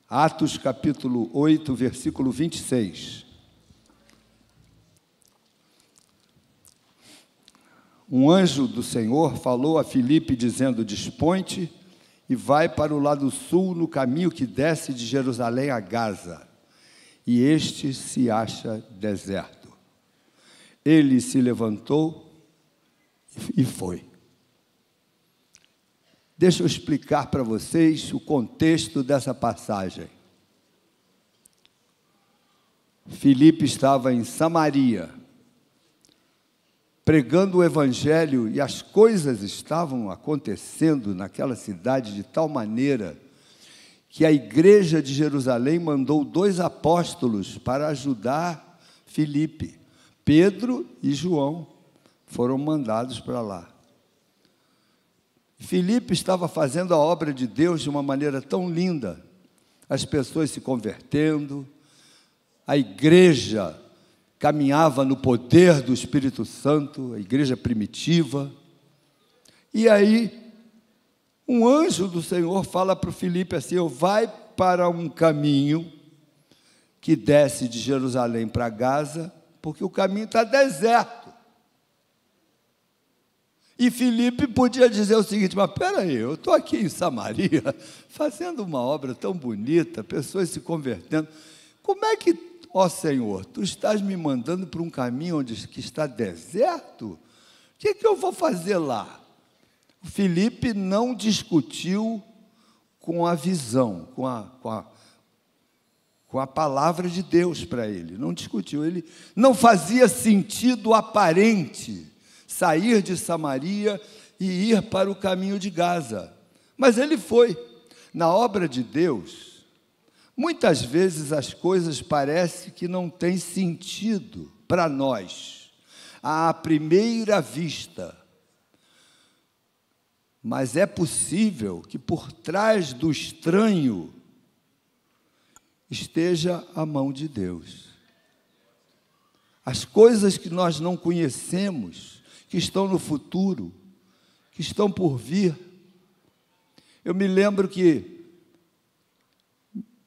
Atos capítulo 8, versículo 26. Um anjo do Senhor falou a Filipe, dizendo: dispõe-te e vai para o lado sul, no caminho que desce de Jerusalém a Gaza, e este se acha deserto. Ele se levantou e foi. Deixa eu explicar para vocês o contexto dessa passagem. Filipe estava em Samaria, pregando o evangelho, e as coisas estavam acontecendo naquela cidade de tal maneira que a igreja de Jerusalém mandou 2 apóstolos para ajudar Filipe. Pedro e João foram mandados para lá. Filipe estava fazendo a obra de Deus de uma maneira tão linda, as pessoas se convertendo, a igreja caminhava no poder do Espírito Santo, a igreja primitiva. E aí, um anjo do Senhor fala para o Filipe assim: vai para um caminho que desce de Jerusalém para Gaza, porque o caminho está deserto. E Filipe podia dizer o seguinte: mas espera aí, eu estou aqui em Samaria, fazendo uma obra tão bonita, pessoas se convertendo, como é que, ó Senhor, tu estás me mandando para um caminho que está deserto? O que eu vou fazer lá? O Filipe não discutiu com a visão, com a palavra de Deus para ele, não discutiu, ele não fazia sentido aparente sair de Samaria e ir para o caminho de Gaza. Mas ele foi. Na obra de Deus, muitas vezes as coisas parecem que não têm sentido para nós, à primeira vista. Mas é possível que por trás do estranho esteja a mão de Deus. As coisas que nós não conhecemos, que estão no futuro, que estão por vir. Eu me lembro que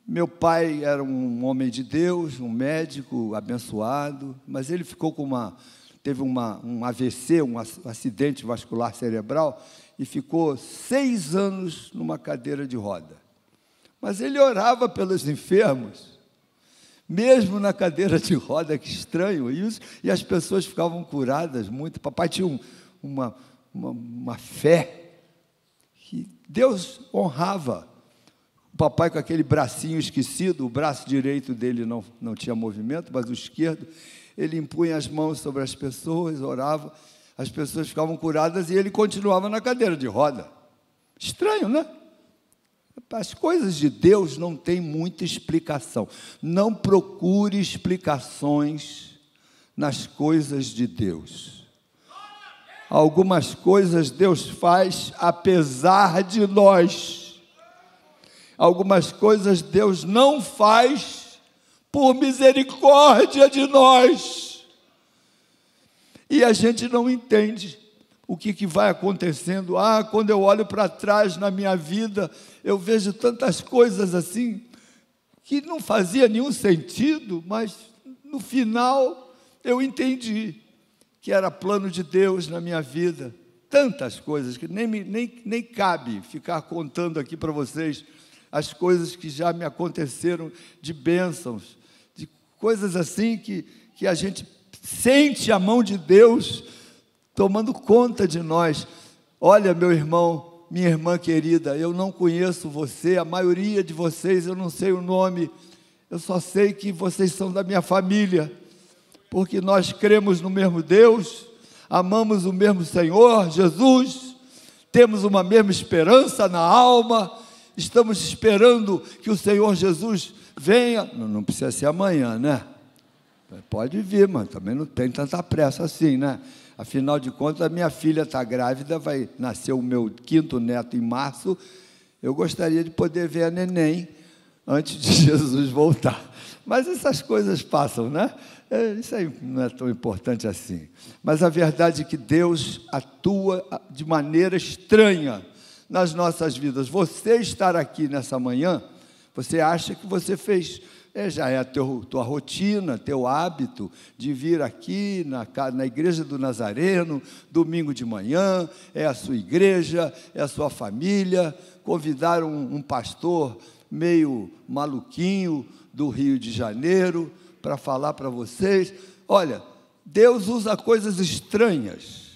meu pai era um homem de Deus, um médico abençoado, mas ele ficou teve um AVC, um acidente vascular cerebral, e ficou 6 anos numa cadeira de roda. Mas ele orava pelos enfermos, mesmo na cadeira de roda. Que estranho isso, e as pessoas ficavam curadas muito. Papai tinha uma fé que Deus honrava. O papai com aquele bracinho esquecido, o braço direito dele não tinha movimento, mas o esquerdo, ele impunha as mãos sobre as pessoas, orava, as pessoas ficavam curadas e ele continuava na cadeira de roda. Estranho, né? As coisas de Deus não têm muita explicação. Não procure explicações nas coisas de Deus. Algumas coisas Deus faz apesar de nós. Algumas coisas Deus não faz por misericórdia de nós. E a gente não entende o que vai acontecendo. Quando eu olho para trás na minha vida, eu vejo tantas coisas assim, que não fazia nenhum sentido, mas no final eu entendi que era plano de Deus na minha vida. Tantas coisas que nem cabe ficar contando aqui para vocês as coisas que já me aconteceram, de bênçãos, de coisas assim que a gente sente a mão de Deus tomando conta de nós. Olha, meu irmão, minha irmã querida, eu não conheço você, a maioria de vocês eu não sei o nome, eu só sei que vocês são da minha família, porque nós cremos no mesmo Deus, amamos o mesmo Senhor Jesus, temos uma mesma esperança na alma, estamos esperando que o Senhor Jesus venha. Não precisa ser amanhã, né? Pode vir, mas também não tem tanta pressa assim, né? Afinal de contas, a minha filha está grávida, vai nascer o meu 5º neto em março. Eu gostaria de poder ver a neném antes de Jesus voltar. Mas essas coisas passam, né? Isso aí não é tão importante assim. Mas a verdade é que Deus atua de maneira estranha nas nossas vidas. Você estar aqui nessa manhã Você acha que você fez, já é a tua rotina, teu hábito de vir aqui na igreja do Nazareno, domingo de manhã, é a sua igreja, é a sua família. Convidaram um pastor meio maluquinho do Rio de Janeiro para falar para vocês. Olha, Deus usa coisas estranhas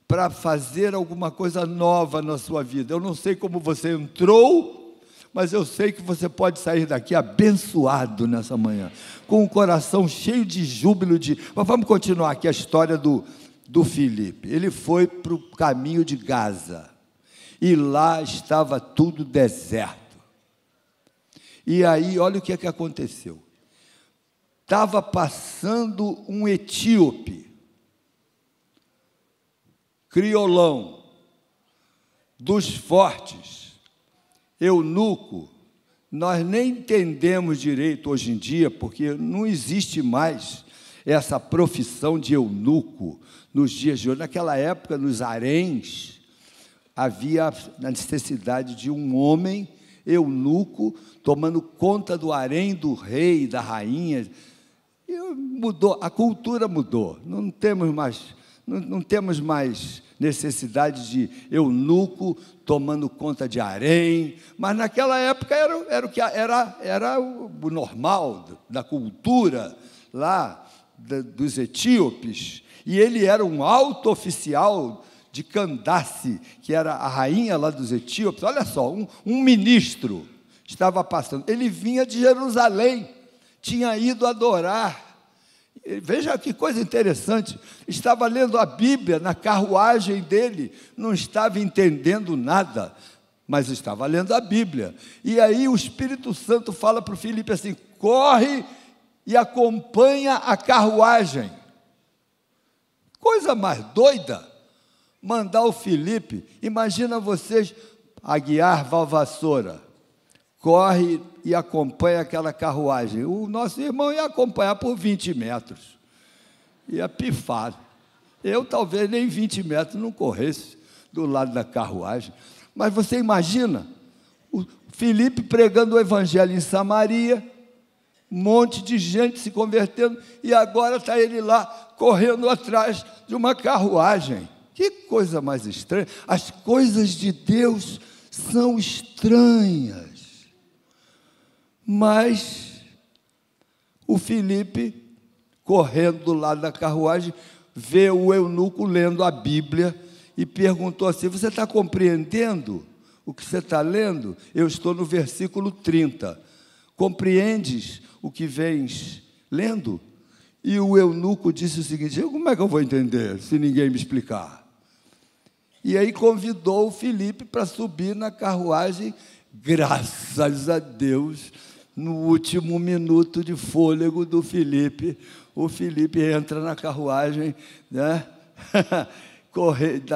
para fazer alguma coisa nova na sua vida. Eu não sei como você entrou, mas eu sei que você pode sair daqui abençoado nessa manhã, com o coração cheio de júbilo. Mas vamos continuar aqui a história do Filipe. Ele foi para o caminho de Gaza, e lá estava tudo deserto. E aí, olha o que aconteceu. Estava passando um etíope, criolão, dos fortes, eunuco. Nós nem entendemos direito hoje em dia, porque não existe mais essa profissão de eunuco nos dias de hoje. Naquela época, nos haréns, havia a necessidade de um homem eunuco tomando conta do harém do rei, da rainha. E mudou, a cultura mudou. Não temos mais necessidade de eunuco tomando conta de harém, mas naquela época era o normal da cultura lá dos etíopes. E ele era um alto oficial de Candace, que era a rainha lá dos etíopes. Olha só, um ministro estava passando. Ele vinha de Jerusalém, tinha ido adorar. Veja que coisa interessante. Estava lendo a Bíblia na carruagem dele, não estava entendendo nada, mas estava lendo a Bíblia. E aí o Espírito Santo fala para o Filipe assim: corre e acompanha a carruagem. Coisa mais doida, mandar o Filipe. Imagina vocês, Aguiar Valvassoura, corre e acompanha aquela carruagem. O nosso irmão ia acompanhar por 20 metros, ia pifar. Eu talvez nem 20 metros não corresse do lado da carruagem. Mas você imagina, o Filipe pregando o evangelho em Samaria, um monte de gente se convertendo, e agora está ele lá, correndo atrás de uma carruagem. Que coisa mais estranha. As coisas de Deus são estranhas. Mas o Filipe, correndo do lado da carruagem, vê o eunuco lendo a Bíblia e perguntou assim: você está compreendendo o que você está lendo? Eu estou no versículo 30. Compreendes o que vens lendo? E o eunuco disse o seguinte: como é que eu vou entender se ninguém me explicar? E aí convidou o Filipe para subir na carruagem. Graças a Deus, no último minuto de fôlego do Filipe, o Filipe entra na carruagem, né?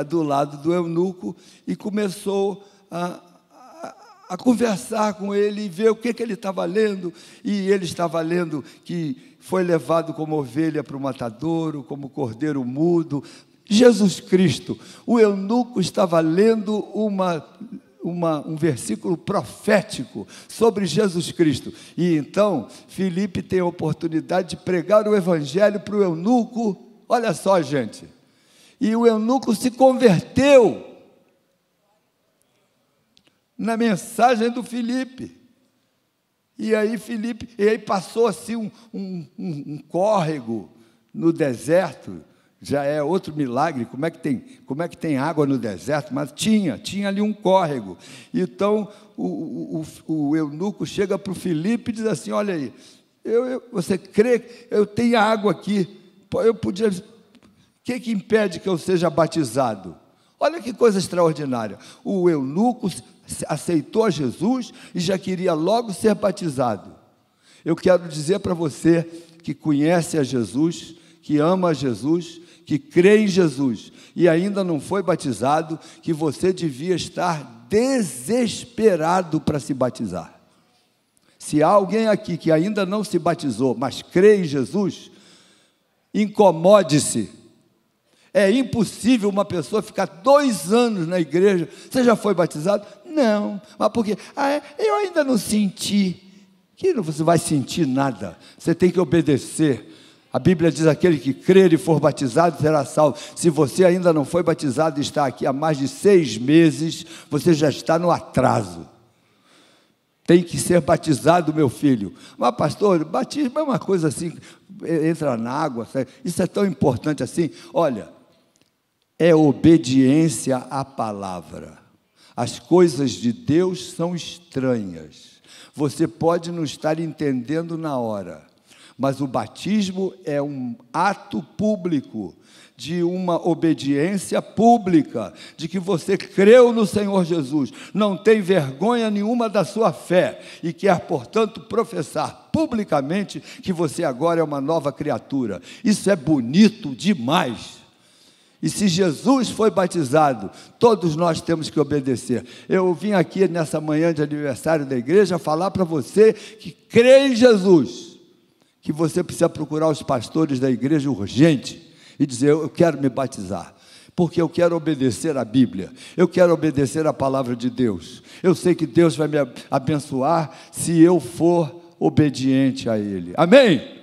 Do lado do eunuco, e começou a conversar com ele e ver o que ele estava lendo. E ele estava lendo que foi levado como ovelha para o matadouro, como cordeiro mudo. Jesus Cristo. O eunuco estava lendo um versículo profético sobre Jesus Cristo. E então, Filipe tem a oportunidade de pregar o evangelho para o eunuco. Olha só, gente. E o eunuco se converteu na mensagem do Filipe. E aí passou assim um córrego no deserto. Já é outro milagre. Como é que tem água no deserto? Mas tinha ali um córrego. Então o eunuco chega para o Filipe e diz assim: olha aí, você crê que eu tenho água aqui? Eu podia. O que impede que eu seja batizado? Olha que coisa extraordinária. O eunuco aceitou a Jesus e já queria logo ser batizado. Eu quero dizer para você que conhece a Jesus, que ama a Jesus, que crê em Jesus e ainda não foi batizado, que você devia estar desesperado para se batizar. Se há alguém aqui que ainda não se batizou, mas crê em Jesus, incomode-se. É impossível uma pessoa ficar 2 anos na igreja. Você já foi batizado? Não. Mas por quê? Eu ainda não senti. Que você vai sentir nada. Você tem que obedecer. A Bíblia diz: aquele que crer e for batizado será salvo. Se você ainda não foi batizado e está aqui há mais de 6 meses, você já está no atraso. Tem que ser batizado, meu filho. Mas, pastor, batismo é uma coisa assim, entra na água, isso é tão importante assim. Olha, é obediência à palavra. As coisas de Deus são estranhas. Você pode não estar entendendo na hora, mas o batismo é um ato público, de uma obediência pública, de que você creu no Senhor Jesus, não tem vergonha nenhuma da sua fé, e quer, portanto, professar publicamente que você agora é uma nova criatura. Isso é bonito demais. E se Jesus foi batizado, todos nós temos que obedecer. Eu vim aqui nessa manhã de aniversário da igreja falar para você que crê em Jesus, que você precisa procurar os pastores da igreja urgente e dizer: eu quero me batizar, porque eu quero obedecer à Bíblia, eu quero obedecer à palavra de Deus. Eu sei que Deus vai me abençoar se eu for obediente a Ele. Amém?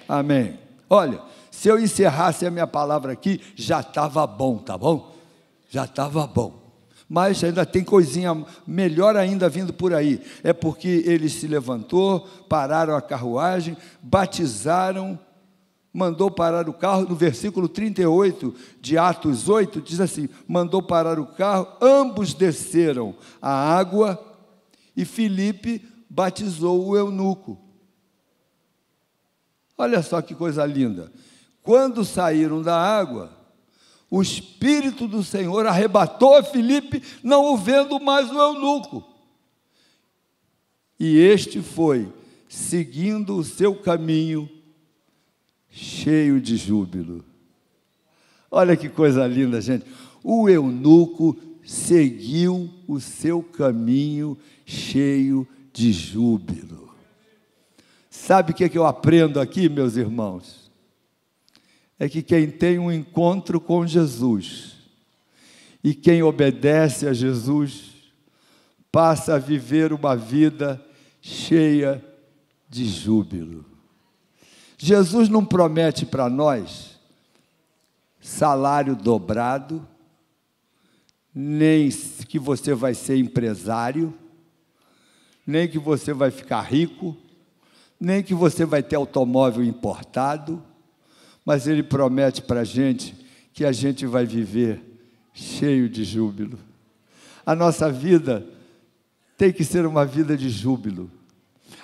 Amém. Olha, se eu encerrasse a minha palavra aqui, já estava bom, tá bom? Já estava bom. Mas ainda tem coisinha melhor ainda vindo por aí. É porque ele se levantou, pararam a carruagem, batizaram, mandou parar o carro. No versículo 38 de Atos 8, diz assim: mandou parar o carro, ambos desceram a água e Filipe batizou o eunuco. Olha só que coisa linda. Quando saíram da água, o Espírito do Senhor arrebatou a Filipe, não o vendo mais o eunuco. E este foi, seguindo o seu caminho, cheio de júbilo. Olha que coisa linda, gente. O eunuco seguiu o seu caminho, cheio de júbilo. Sabe o que eu aprendo aqui, meus irmãos? É que quem tem um encontro com Jesus e quem obedece a Jesus passa a viver uma vida cheia de júbilo. Jesus não promete para nós salário dobrado, nem que você vai ser empresário, nem que você vai ficar rico, nem que você vai ter automóvel importado, mas Ele promete para a gente que a gente vai viver cheio de júbilo. A nossa vida tem que ser uma vida de júbilo.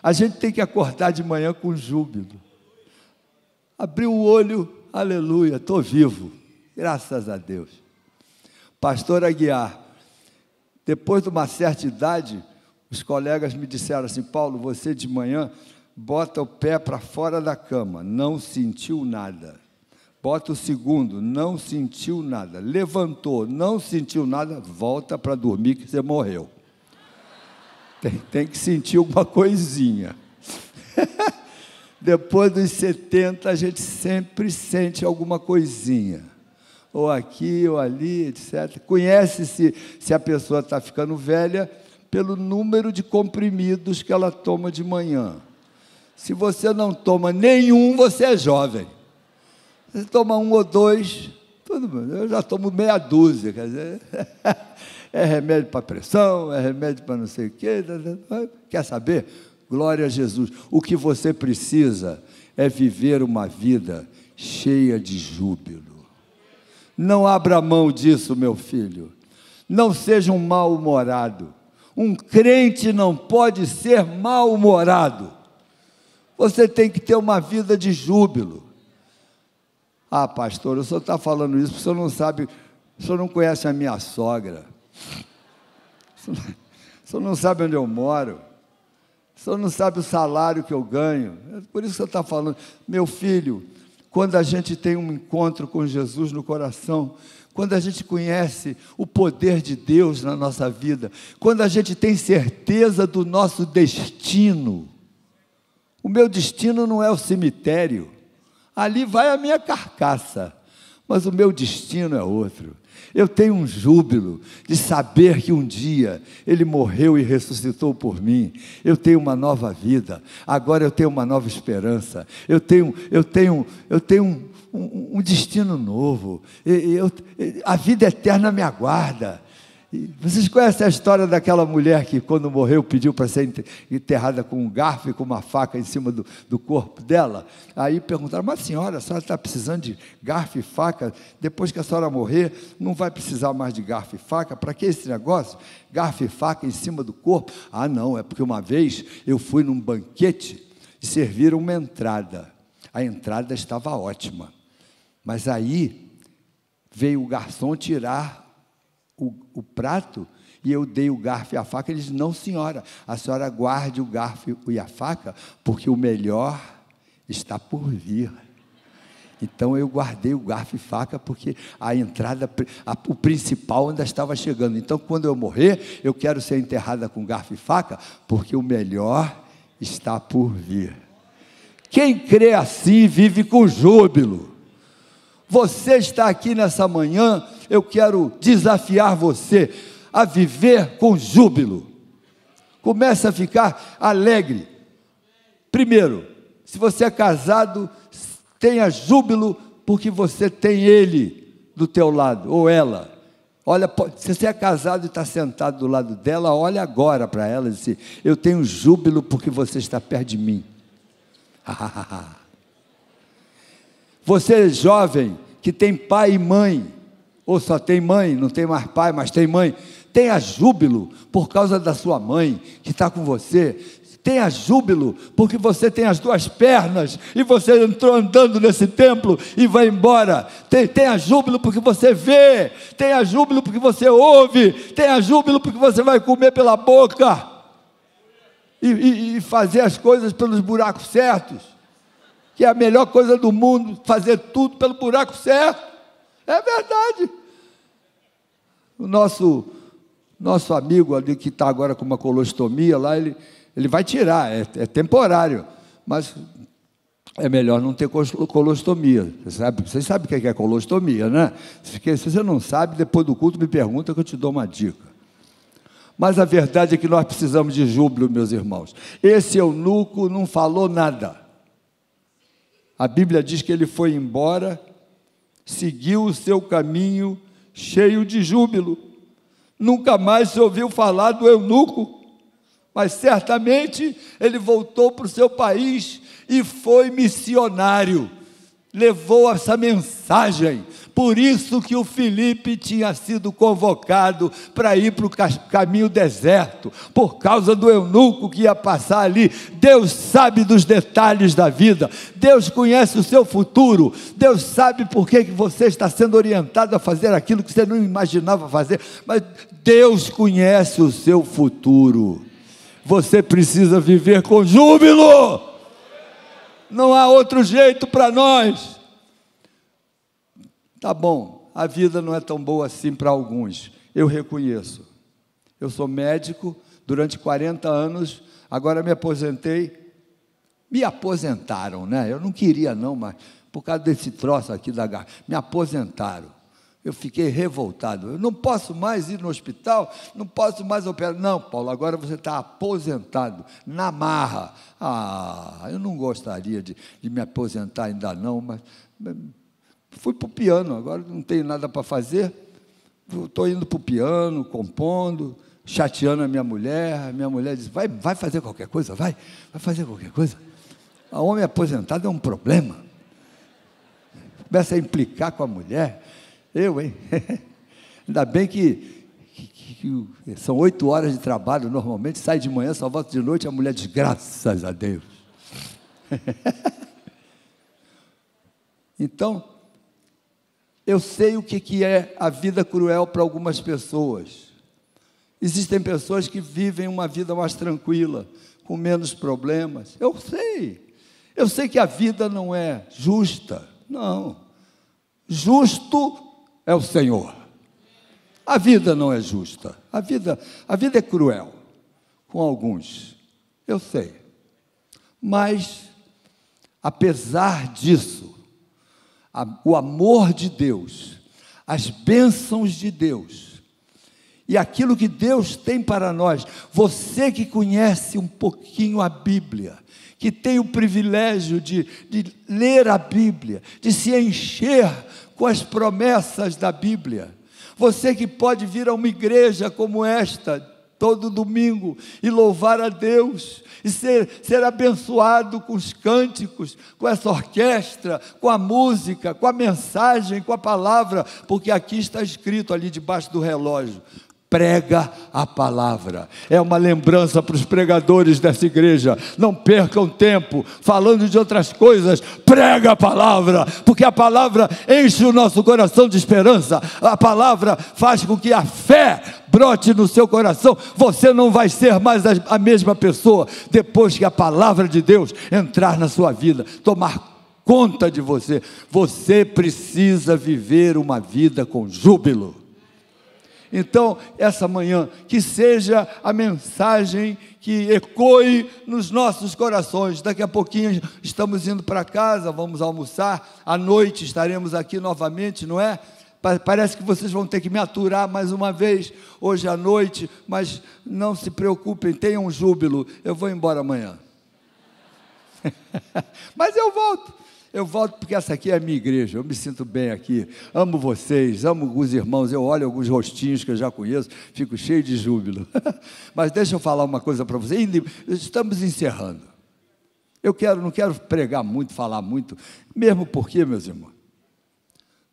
A gente tem que acordar de manhã com júbilo. Abrir o olho, aleluia, estou vivo, graças a Deus. Pastor Aguiar, depois de uma certa idade, os colegas me disseram assim: Paulo, você de manhã bota o pé para fora da cama, não sentiu nada. Bota o segundo, não sentiu nada. Levantou, não sentiu nada, volta para dormir que você morreu. Tem que sentir alguma coisinha. Depois dos 70, a gente sempre sente alguma coisinha. Ou aqui, ou ali, etc. Conhece-se se a pessoa está ficando velha pelo número de comprimidos que ela toma de manhã. Se você não toma nenhum, você é jovem. Você toma 1 ou 2, tudo bem. Eu já tomo meia dúzia, quer dizer, é remédio para pressão, é remédio para não sei o quê. Quer saber? Glória a Jesus. O que você precisa é viver uma vida cheia de júbilo. Não abra mão disso, meu filho. Não seja um mal-humorado. Um crente não pode ser mal-humorado. Você tem que ter uma vida de júbilo. Ah, pastor, o senhor está falando isso porque o senhor não sabe, o senhor não conhece a minha sogra. O senhor não sabe onde eu moro. O senhor não sabe o salário que eu ganho. É por isso que o senhor está falando. Meu filho, quando a gente tem um encontro com Jesus no coração, quando a gente conhece o poder de Deus na nossa vida, quando a gente tem certeza do nosso destino. O meu destino não é o cemitério, ali vai a minha carcaça, mas o meu destino é outro. Eu tenho um júbilo de saber que um dia Ele morreu e ressuscitou por mim. Eu tenho uma nova vida. Agora eu tenho uma nova esperança. Eu tenho um destino novo. A vida eterna me aguarda. Vocês conhecem a história daquela mulher que, quando morreu, pediu para ser enterrada com um garfo e com uma faca em cima do corpo dela? Aí perguntaram: mas senhora, a senhora está precisando de garfo e faca? Depois que a senhora morrer, não vai precisar mais de garfo e faca? Para que esse negócio? Garfo e faca em cima do corpo? Ah, não, é porque uma vez eu fui num banquete e serviram uma entrada. A entrada estava ótima, mas aí veio o garçom tirar o prato, e eu dei o garfo e a faca. Ele disse: não, senhora, a senhora guarde o garfo e a faca, porque o melhor está por vir. Então eu guardei o garfo e faca, porque a entrada, o principal ainda estava chegando. Então, quando eu morrer, eu quero ser enterrada com garfo e faca, porque o melhor está por vir. Quem crê assim vive com júbilo. Você está aqui nessa manhã, eu quero desafiar você a viver com júbilo. Comece a ficar alegre. Primeiro, se você é casado, tenha júbilo, porque você tem ele do teu lado, ou ela. Olha, se você é casado e está sentado do lado dela, olha agora para ela e diz: eu tenho júbilo porque você está perto de mim. Você é jovem, que tem pai e mãe, ou só tem mãe, não tem mais pai, mas tem mãe, tenha júbilo por causa da sua mãe, que está com você. Tenha júbilo porque você tem as duas pernas, e você entrou andando nesse templo e vai embora. Tenha júbilo porque você vê, tenha júbilo porque você ouve, tenha júbilo porque você vai comer pela boca, e fazer as coisas pelos buracos certos, que é a melhor coisa do mundo, fazer tudo pelo buraco certo. É verdade. O nosso amigo ali, que está agora com uma colostomia lá, ele vai tirar, é temporário, mas é melhor não ter colostomia. Vocês sabem o que é colostomia, né? Se você não sabe, depois do culto me pergunta, que eu te dou uma dica. Mas a verdade é que nós precisamos de júbilo, meus irmãos. Esse eunuco não falou nada. A Bíblia diz que ele foi embora, seguiu o seu caminho, cheio de júbilo. Nunca mais se ouviu falar do eunuco, mas certamente ele voltou para o seu país e foi missionário, levou essa mensagem. Por isso que o Filipe tinha sido convocado para ir para o caminho deserto, por causa do eunuco que ia passar ali. Deus sabe dos detalhes da vida, Deus conhece o seu futuro, Deus sabe por que você está sendo orientado a fazer aquilo que você não imaginava fazer, mas Deus conhece o seu futuro. Você precisa viver com júbilo, não há outro jeito para nós. Tá bom, a vida não é tão boa assim para alguns, eu reconheço. Eu sou médico durante 40 anos, agora me aposentei. Me aposentaram, né? Eu não queria não, mas por causa desse troço aqui da garra, me aposentaram. Eu fiquei revoltado. Eu não posso mais ir no hospital, não posso mais operar. Não, Paulo, agora você está aposentado, na marra. Eu não gostaria de me aposentar ainda não, mas fui para o piano, agora não tenho nada para fazer, estou indo para o piano, compondo, chateando a minha mulher diz: vai fazer qualquer coisa, vai fazer qualquer coisa. O homem aposentado é um problema, começa a implicar com a mulher, ainda bem que são 8 horas de trabalho normalmente, sai de manhã, só volta de noite, a mulher diz: graças a Deus. Então, eu sei o que é a vida cruel para algumas pessoas. Existem pessoas que vivem uma vida mais tranquila, com menos problemas. Eu sei que a vida não é justa, não. Justo é o Senhor. A vida não é justa, a vida é cruel, com alguns, eu sei. Mas, apesar disso, o amor de Deus, as bênçãos de Deus e aquilo que Deus tem para nós. Você que conhece um pouquinho a Bíblia, que tem o privilégio de ler a Bíblia, de se encher com as promessas da Bíblia, você que pode vir a uma igreja como esta, todo domingo, e louvar a Deus, e ser abençoado com os cânticos, com essa orquestra, com a música, com a mensagem, com a palavra, porque aqui está escrito ali debaixo do relógio: prega a palavra. É uma lembrança para os pregadores dessa igreja: não percam tempo falando de outras coisas, prega a palavra, porque a palavra enche o nosso coração de esperança, a palavra faz com que a fé brote no seu coração. Você não vai ser mais a mesma pessoa depois que a palavra de Deus entrar na sua vida, tomar conta de você. Você precisa viver uma vida com júbilo. Então, essa manhã, que seja a mensagem que ecoe nos nossos corações. Daqui a pouquinho estamos indo para casa, vamos almoçar, à noite estaremos aqui novamente, não é? Parece que vocês vão ter que me aturar mais uma vez, hoje à noite, mas não se preocupem, tenham júbilo, eu vou embora amanhã. Mas eu volto porque essa aqui é a minha igreja, eu me sinto bem aqui, amo vocês, amo os irmãos, eu olho alguns rostinhos que eu já conheço, fico cheio de júbilo. Mas deixa eu falar uma coisa para vocês, estamos encerrando. Não quero pregar muito, falar muito, mesmo porque, meus irmãos,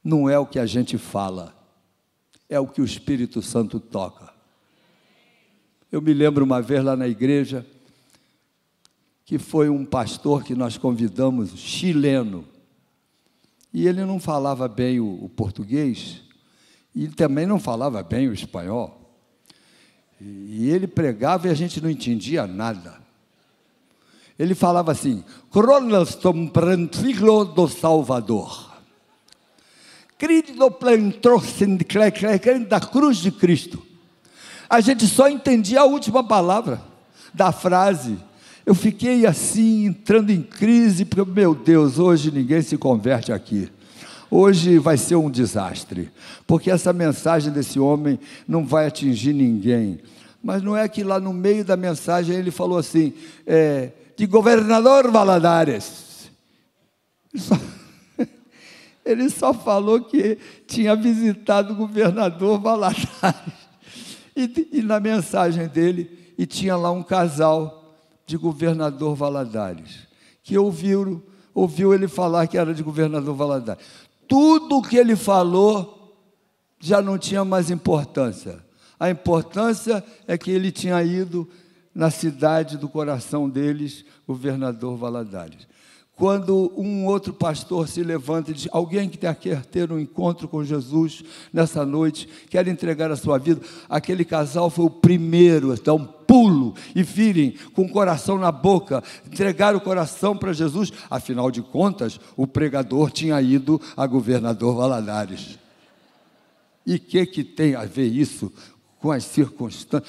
não é o que a gente fala, é o que o Espírito Santo toca. Eu me lembro uma vez lá na igreja, que foi um pastor que nós convidamos, chileno, e ele não falava bem o português, e também não falava bem o espanhol, e ele pregava e a gente não entendia nada. Ele falava assim: "Cronostom prantfiglo do Salvador, Cristo plentrosen da cruz de Cristo." A gente só entendia a última palavra da frase. Eu fiquei assim, entrando em crise, porque, meu Deus, hoje ninguém se converte aqui. Hoje vai ser um desastre, porque essa mensagem desse homem não vai atingir ninguém. Mas não é que lá no meio da mensagem ele falou assim, de Governador Valadares. Ele só falou que tinha visitado o governador Valadares. E na mensagem dele, e tinha lá um casal de Governador Valadares, que ouviu ele falar que era de Governador Valadares. Tudo o que ele falou já não tinha mais importância. A importância é que ele tinha ido na cidade do coração deles, Governador Valadares. Quando um outro pastor se levanta e diz: alguém que quer ter um encontro com Jesus nessa noite, quer entregar a sua vida, aquele casal foi o primeiro a dar um pulo e virem com o coração na boca, entregar o coração para Jesus. Afinal de contas, o pregador tinha ido a Governador Valadares. E o que tem a ver isso com as circunstâncias?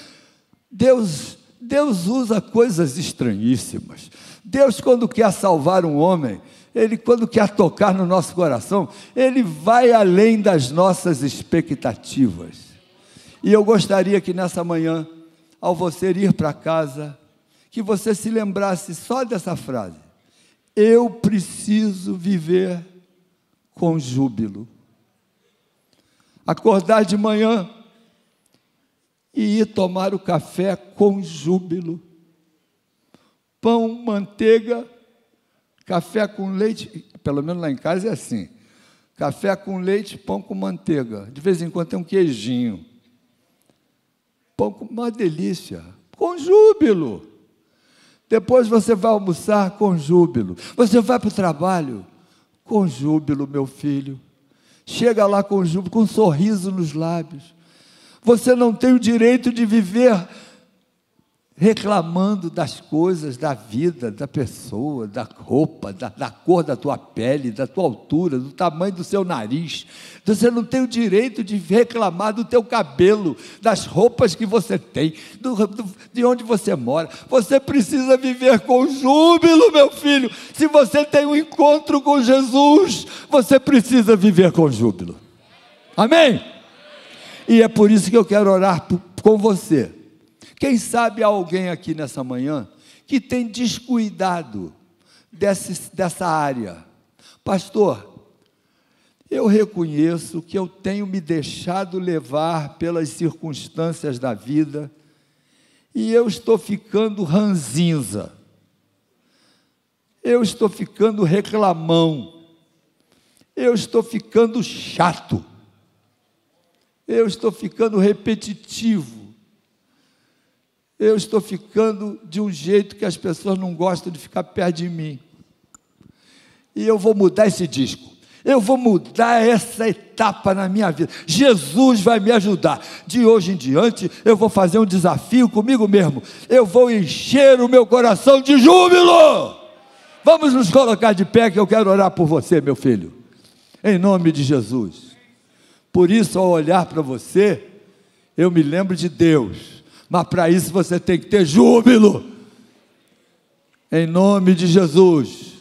Deus usa coisas estranhíssimas. Deus, quando quer salvar um homem, Ele, quando quer tocar no nosso coração, Ele vai além das nossas expectativas. E eu gostaria que nessa manhã, ao você ir para casa, que você se lembrasse só dessa frase: eu preciso viver com júbilo. Acordar de manhã e ir tomar o café com júbilo. Pão, manteiga, café com leite, pelo menos lá em casa é assim, café com leite, pão com manteiga, de vez em quando tem um queijinho, pão com uma delícia, com júbilo. Depois você vai almoçar com júbilo, você vai para o trabalho com júbilo, meu filho, chega lá com júbilo, com um sorriso nos lábios. Você não tem o direito de viver reclamando das coisas, da vida, da pessoa, da roupa, da cor da tua pele, da tua altura, do tamanho do seu nariz. Você não tem o direito de reclamar do teu cabelo, das roupas que você tem, de onde você mora. Você precisa viver com júbilo, meu filho. Se você tem um encontro com Jesus, você precisa viver com júbilo. Amém? E é por isso que eu quero orar com você. Quem sabe há alguém aqui nessa manhã que tem descuidado dessa área. Pastor, eu reconheço que eu tenho me deixado levar pelas circunstâncias da vida e eu estou ficando ranzinza, eu estou ficando reclamão, eu estou ficando chato, eu estou ficando repetitivo, eu estou ficando de um jeito que as pessoas não gostam de ficar perto de mim. E eu vou mudar esse disco. Eu vou mudar essa etapa na minha vida. Jesus vai me ajudar. De hoje em diante, eu vou fazer um desafio comigo mesmo. Eu vou encher o meu coração de júbilo. Vamos nos colocar de pé que eu quero orar por você, meu filho. Em nome de Jesus. Por isso, ao olhar para você, eu me lembro de Deus. Mas para isso você tem que ter júbilo. Em nome de Jesus.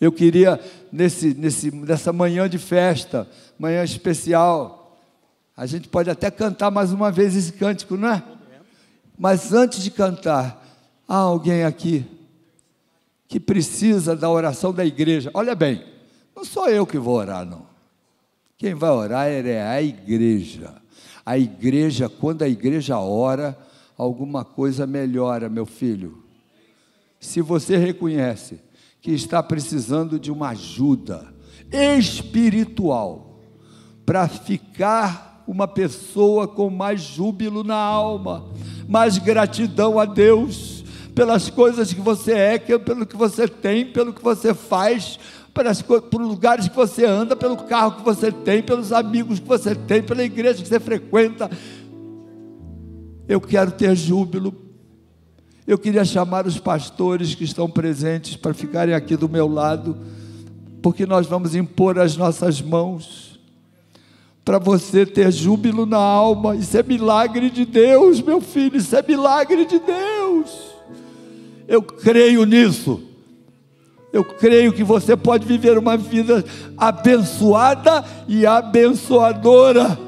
Eu queria, nessa manhã de festa, manhã especial, a gente pode até cantar mais uma vez esse cântico, não é? Mas antes de cantar, há alguém aqui que precisa da oração da igreja. Olha bem, não sou eu que vou orar, não. Quem vai orar é a igreja. A igreja, quando a igreja ora, alguma coisa melhora, meu filho. Se você reconhece que está precisando de uma ajuda espiritual para ficar uma pessoa com mais júbilo na alma, mais gratidão a Deus pelas coisas que você é, pelo que você tem, pelo que você faz, por lugares que você anda, pelo carro que você tem, pelos amigos que você tem, pela igreja que você frequenta. Eu quero ter júbilo. Eu queria chamar os pastores que estão presentes para ficarem aqui do meu lado, porque nós vamos impor as nossas mãos para você ter júbilo na alma. Isso é milagre de Deus, meu filho, isso é milagre de Deus. Eu creio nisso. Eu creio que você pode viver uma vida abençoada e abençoadora.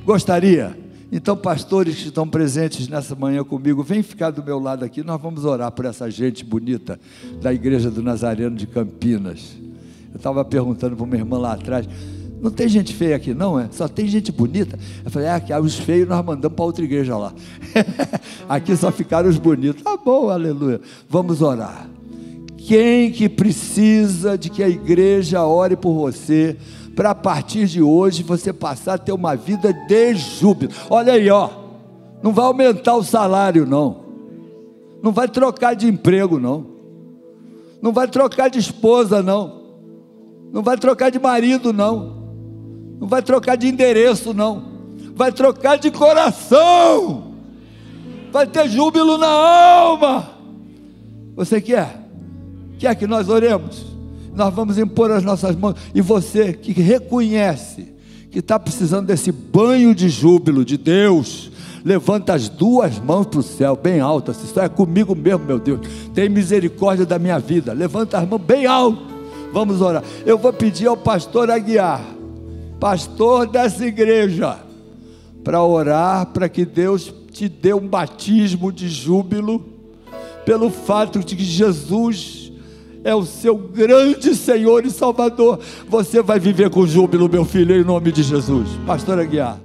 Gostaria? Então, pastores que estão presentes nessa manhã comigo, vem ficar do meu lado aqui, nós vamos orar por essa gente bonita da Igreja do Nazareno de Campinas. Eu estava perguntando para uma irmã lá atrás, não tem gente feia aqui não, é? Só tem gente bonita? Eu falei, aqui os feios nós mandamos para outra igreja lá. Aqui só ficaram os bonitos. Tá bom, aleluia. Vamos orar. Quem que precisa de que a igreja ore por você, para a partir de hoje você passar a ter uma vida de júbilo? Olha aí, ó, não vai aumentar o salário não, não vai trocar de emprego não, não vai trocar de esposa não, não vai trocar de marido não, não vai trocar de endereço não, vai trocar de coração, vai ter júbilo na alma. Você quer que nós oremos? Nós vamos impor as nossas mãos, e você que reconhece que está precisando desse banho de júbilo de Deus, levanta as duas mãos para o céu, bem alto. Se isso é comigo mesmo, meu Deus, tem misericórdia da minha vida, levanta as mãos bem alto, vamos orar. Eu vou pedir ao pastor Aguiar, pastor dessa igreja, para orar, para que Deus te dê um batismo de júbilo, pelo fato de que Jesus é o seu grande Senhor e Salvador. Você vai viver com júbilo, meu filho, em nome de Jesus. Pastor Aguiar.